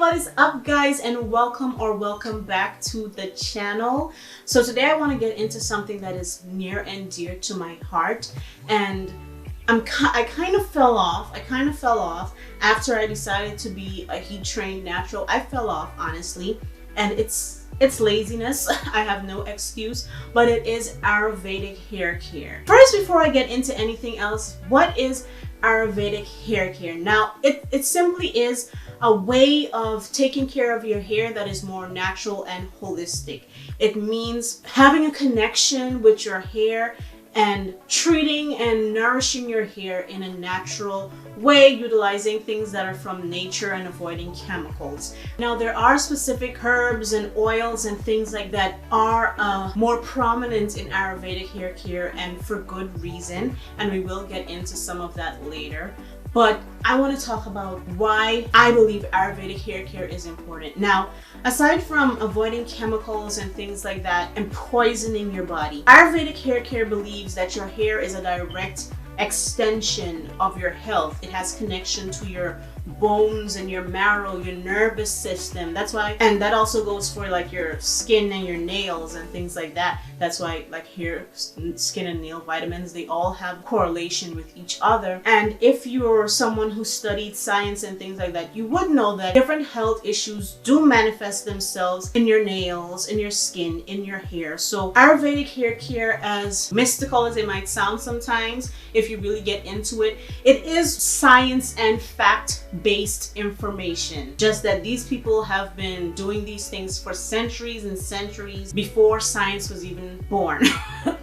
what is up guys, and welcome back to the channel. So today I want to get into something that is near and dear to my heart, and I kind of fell off after I decided to be a heat trained natural. I fell off, honestly, and it's laziness. I have no excuse, but it is Ayurvedic hair care. First, before I get into anything else, what is Ayurvedic hair care? Now, it simply is a way of taking care of your hair that is more natural and holistic. It means having a connection with your hair and treating and nourishing your hair in a natural way, utilizing things that are from nature and avoiding chemicals. Now, there are specific herbs and oils and things like that are more prominent in Ayurvedic hair care, and for good reason, and we will get into some of that later. But I want to talk about why I believe Ayurvedic hair care is important. Now, aside from avoiding chemicals and things like that and poisoning your body, Ayurvedic hair care believes that your hair is a direct extension of your health. It has connection to your bones and your marrow, your nervous system. That's why, and that also goes for like your skin and your nails and things like that. That's why like hair, skin and nail vitamins, they all have correlation with each other. And if you're someone who studied science and things like that, you would know that different health issues do manifest themselves in your nails, in your skin, in your hair. So Ayurvedic hair care, as mystical as it might sound sometimes, if you really get into it, it is science and fact-based information. Just that these people have been doing these things for centuries and centuries before science was even born.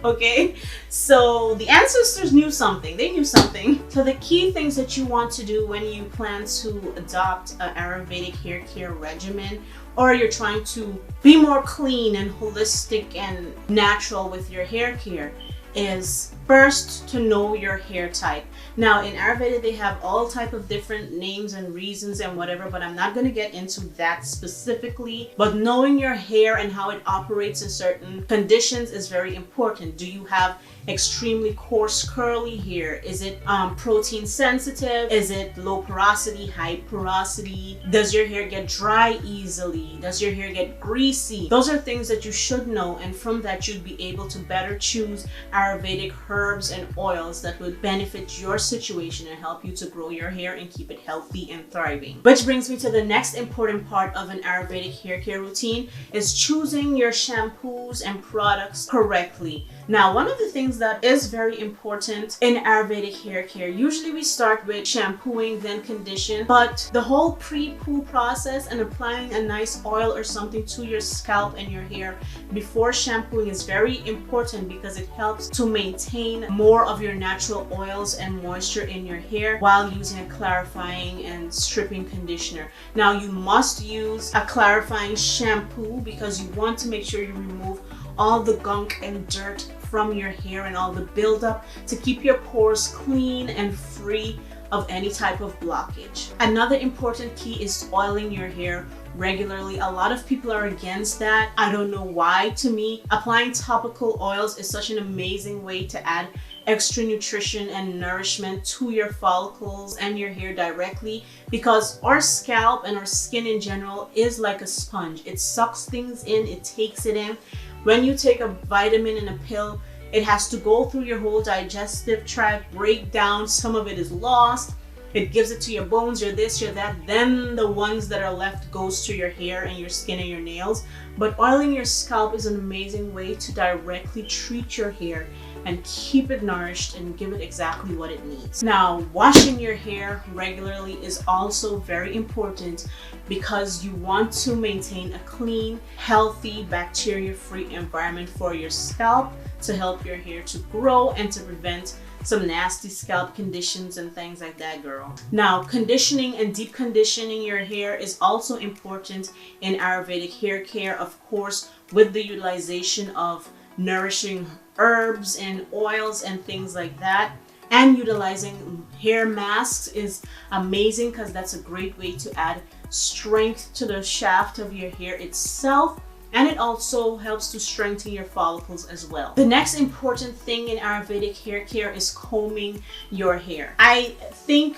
Okay, so the ancestors knew something. They knew something. So the key things that you want to do when you plan to adopt an Ayurvedic hair care regimen, or you're trying to be more clean and holistic and natural with your hair care, is first to know your hair type. Now, in Ayurveda, they have all type of different names and reasons and whatever, but I'm not going to get into that specifically. But knowing your hair and how it operates in certain conditions is very important. Do you have extremely coarse curly hair? Is it protein sensitive? Is it low porosity, high porosity? Does your hair get dry easily? Does your hair get greasy? Those are things that you should know, and from that you'd be able to better choose Ayurvedic herbs and oils that would benefit your situation and help you to grow your hair and keep it healthy and thriving. Which brings me to the next important part of an Ayurvedic hair care routine, is choosing your shampoos and products correctly. Now, one of the things that is very important in Ayurvedic hair care, usually we start with shampooing, then condition, but the whole pre-poo process and applying a nice oil or something to your scalp and your hair before shampooing is very important, because it helps to maintain more of your natural oils and moisture in your hair while using a clarifying and stripping conditioner. Now, you must use a clarifying shampoo because you want to make sure you remove all the gunk and dirt from your hair and all the buildup to keep your pores clean and free of any type of blockage. Another important key is oiling your hair regularly. A lot of people are against that. I don't know why. To me, applying topical oils is such an amazing way to add extra nutrition and nourishment to your follicles and your hair directly, because our scalp and our skin in general is like a sponge. It sucks things in, it takes it in. When you take a vitamin and a pill, it has to go through your whole digestive tract, break down, some of it is lost. It gives it to your bones, your this, your that, then the ones that are left goes to your hair and your skin and your nails. But oiling your scalp is an amazing way to directly treat your hair and keep it nourished and give it exactly what it needs. Now, washing your hair regularly is also very important, because you want to maintain a clean, healthy, bacteria-free environment for your scalp to help your hair to grow and to prevent some nasty scalp conditions and things like that, girl. Now, conditioning and deep conditioning your hair is also important in Ayurvedic hair care, of course, with the utilization of nourishing herbs and oils and things like that. And utilizing hair masks is amazing, because that's a great way to add strength to the shaft of your hair itself and it also helps to strengthen your follicles as well. The next important thing in Ayurvedic hair care is combing your hair. I think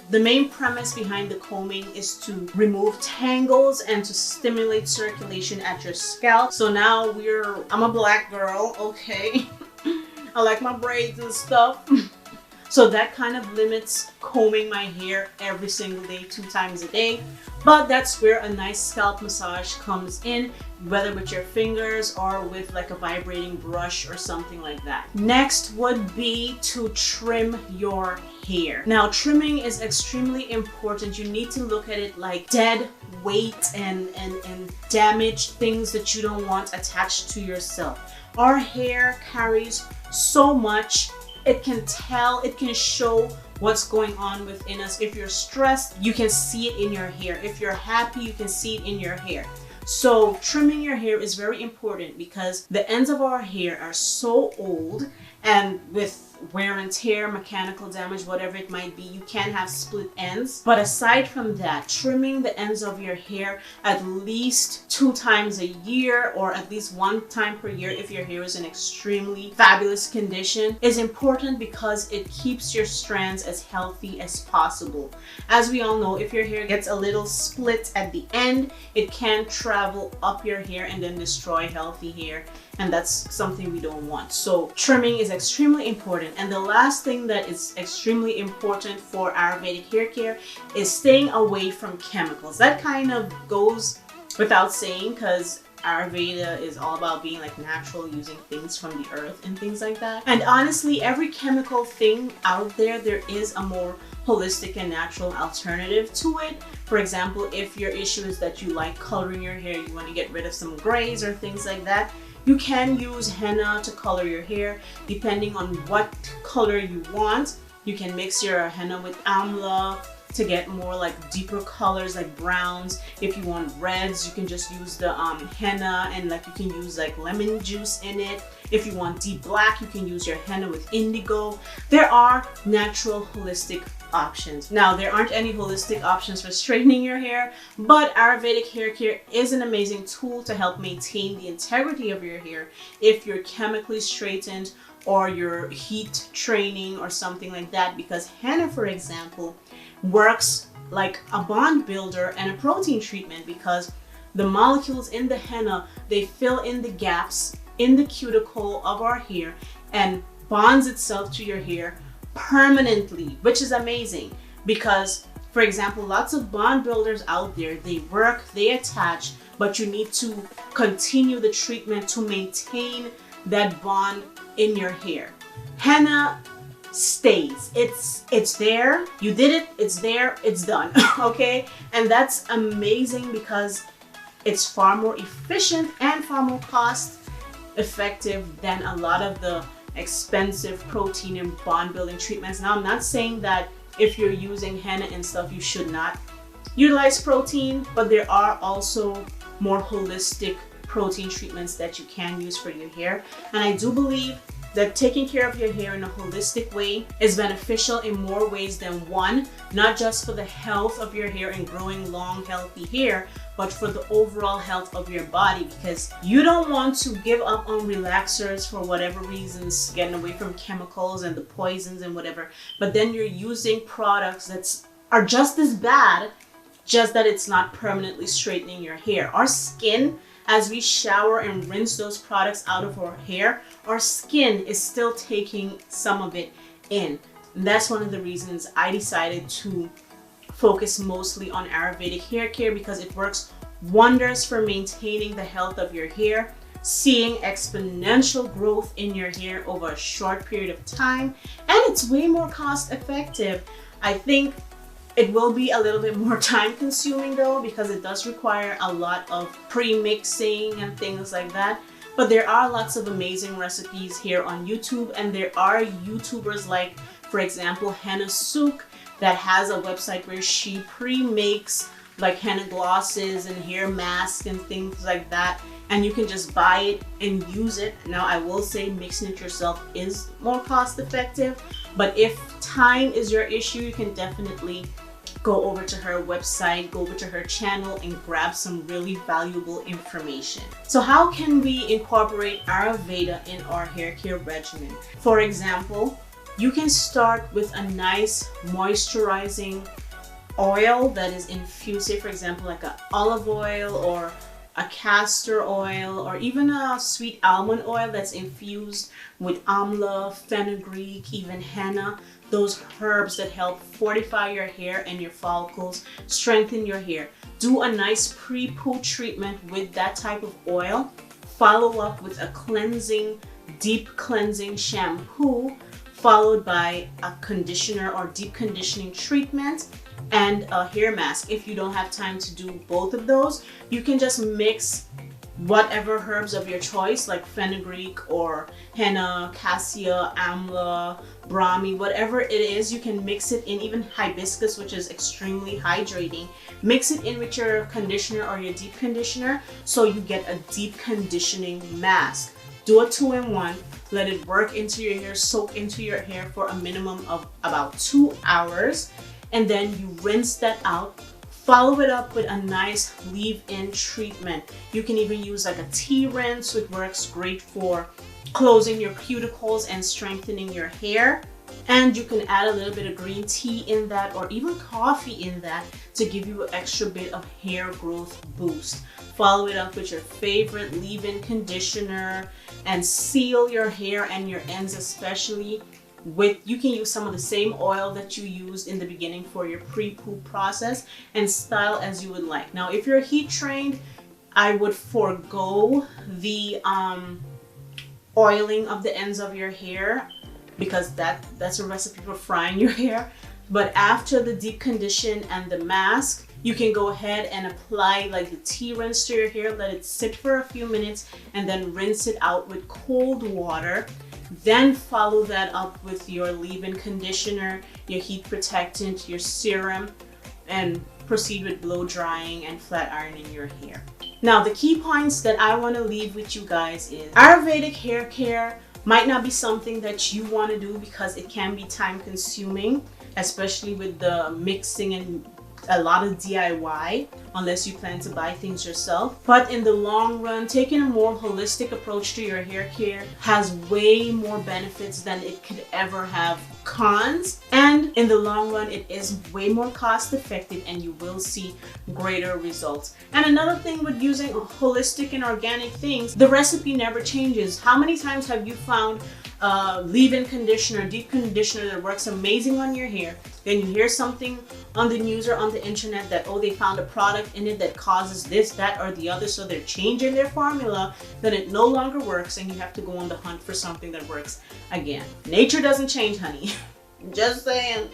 the main premise behind the combing is to remove tangles and to stimulate circulation at your scalp. So now I'm a black girl, okay? I like my braids and stuff. So that kind of limits combing my hair every single day, 2 times a day. But that's where a nice scalp massage comes in, whether with your fingers or with like a vibrating brush or something like that. Next would be to trim your hair. Now, trimming is extremely important. You need to look at it like dead weight and damaged things that you don't want attached to yourself. Our hair carries so much. It can show what's going on within us. If you're stressed, you can see it in your hair. If you're happy, you can see it in your hair. So trimming your hair is very important because the ends of our hair are so old, and with wear and tear, mechanical damage, whatever it might be, you can have split ends. But aside from that, trimming the ends of your hair at least 2 times a year, or at least 1 time per year if your hair is in extremely fabulous condition, is important because it keeps your strands as healthy as possible. As we all know, if your hair gets a little split at the end, it can travel up your hair and then destroy healthy hair, and that's something we don't want. So trimming is extremely important. And the last thing that is extremely important for Ayurvedic hair care is staying away from chemicals. That kind of goes without saying because Ayurveda is all about being like natural, using things from the earth and things like that. And honestly, every chemical thing out there is a more holistic and natural alternative to it. For example, if your issue is that you like coloring your hair, you want to get rid of some grays or things like that, you can use henna to color your hair. Depending on what color you want, you can mix your henna with amla to get more like deeper colors like browns. If you want reds, you can just use the henna, and like you can use like lemon juice in it. If you want deep black, you can use your henna with indigo. There are natural holistic options. Now, there aren't any holistic options for straightening your hair, but Ayurvedic hair care is an amazing tool to help maintain the integrity of your hair if you're chemically straightened or you're heat training or something like that, because henna, for example, works like a bond builder and a protein treatment, because the molecules in the henna, they fill in the gaps in the cuticle of our hair and bonds itself to your hair permanently, which is amazing. Because, for example, lots of bond builders out there, they work, they attach, but you need to continue the treatment to maintain that bond in your hair. Henna stays. It's there, you did it, it's there, it's done. Okay, and that's amazing because it's far more efficient and far more cost effective than a lot of the expensive protein and bond building treatments. Now, I'm not saying that if you're using henna and stuff, you should not utilize protein, but there are also more holistic protein treatments that you can use for your hair. And I do believe that taking care of your hair in a holistic way is beneficial in more ways than one, not just for the health of your hair and growing long, healthy hair, but for the overall health of your body, because you don't want to give up on relaxers for whatever reasons, getting away from chemicals and the poisons and whatever, but then you're using products that are just as bad, just that it's not permanently straightening your hair. Our skin, as we shower and rinse those products out of our hair, our skin is still taking some of it in. And that's one of the reasons I decided to focus mostly on Ayurvedic hair care, because it works wonders for maintaining the health of your hair, seeing exponential growth in your hair over a short period of time, and it's way more cost effective. I think it will be a little bit more time consuming though, because it does require a lot of pre-mixing and things like that. But there are lots of amazing recipes here on YouTube, and there are YouTubers like, for example, Henna Sook, that has a website where she pre-makes like henna glosses and hair masks and things like that, and you can just buy it and use it. Now, I will say mixing it yourself is more cost effective, but if time is your issue, you can definitely go over to her website, go over to her channel, and grab some really valuable information. So how can we incorporate Ayurveda in our hair care regimen? For example, you can start with a nice moisturizing oil that is infused, say for example like an olive oil or a castor oil, or even a sweet almond oil that's infused with amla, fenugreek, even henna, those herbs that help fortify your hair and your follicles, strengthen your hair. Do a nice pre-poo treatment with that type of oil. Follow up with a cleansing, deep cleansing shampoo, followed by a conditioner or deep conditioning treatment and a hair mask. If you don't have time to do both of those, you can just mix whatever herbs of your choice, like fenugreek or henna, cassia, amla, brahmi, whatever it is. You can mix it in, even hibiscus, which is extremely hydrating. Mix it in with your conditioner or your deep conditioner so you get a deep conditioning mask. Do a 2-in-1. Let it work into your hair, soak into your hair for a minimum of about 2 hours, and then you rinse that out. Follow it up with a nice leave-in treatment. You can even use like a tea rinse, which works great for closing your cuticles and strengthening your hair. And you can add a little bit of green tea in that, or even coffee in that, to give you an extra bit of hair growth boost. Follow it up with your favorite leave-in conditioner and seal your hair and your ends especially with, you can use some of the same oil that you used in the beginning for your pre-poo process, and style as you would like. Now, if you're heat trained, I would forego the oiling of the ends of your hair, because that's a recipe for frying your hair. But after the deep condition and the mask, you can go ahead and apply like the tea rinse to your hair, let it sit for a few minutes, and then rinse it out with cold water. Then follow that up with your leave-in conditioner, your heat protectant, your serum, and proceed with blow drying and flat ironing your hair. Now, the key points that I want to leave with you guys is Ayurvedic hair care might not be something that you want to do because it can be time consuming, especially with the mixing and a lot of DIY, unless you plan to buy things yourself. But in the long run, taking a more holistic approach to your hair care has way more benefits than it could ever have cons. And in the long run, it is way more cost effective, and you will see greater results. And another thing with using holistic and organic things, the recipe never changes. How many times have you found leave-in conditioner, deep conditioner that works amazing on your hair, then you hear something on the news or on the internet that, oh, they found a product in it that causes this, that, or the other, so they're changing their formula, then it no longer works and you have to go on the hunt for something that works again. Nature doesn't change, honey. Just saying.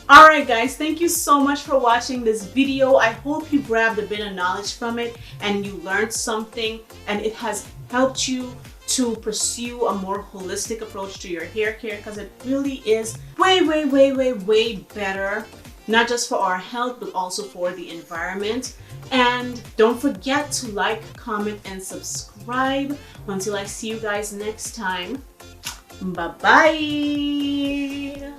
Alright guys, thank you so much for watching this video. I hope you grabbed a bit of knowledge from it and you learned something, and it has helped you to pursue a more holistic approach to your hair care, because it really is way better, not just for our health but also for the environment. And don't forget to like, comment, and subscribe. Until I see you guys next time, bye bye.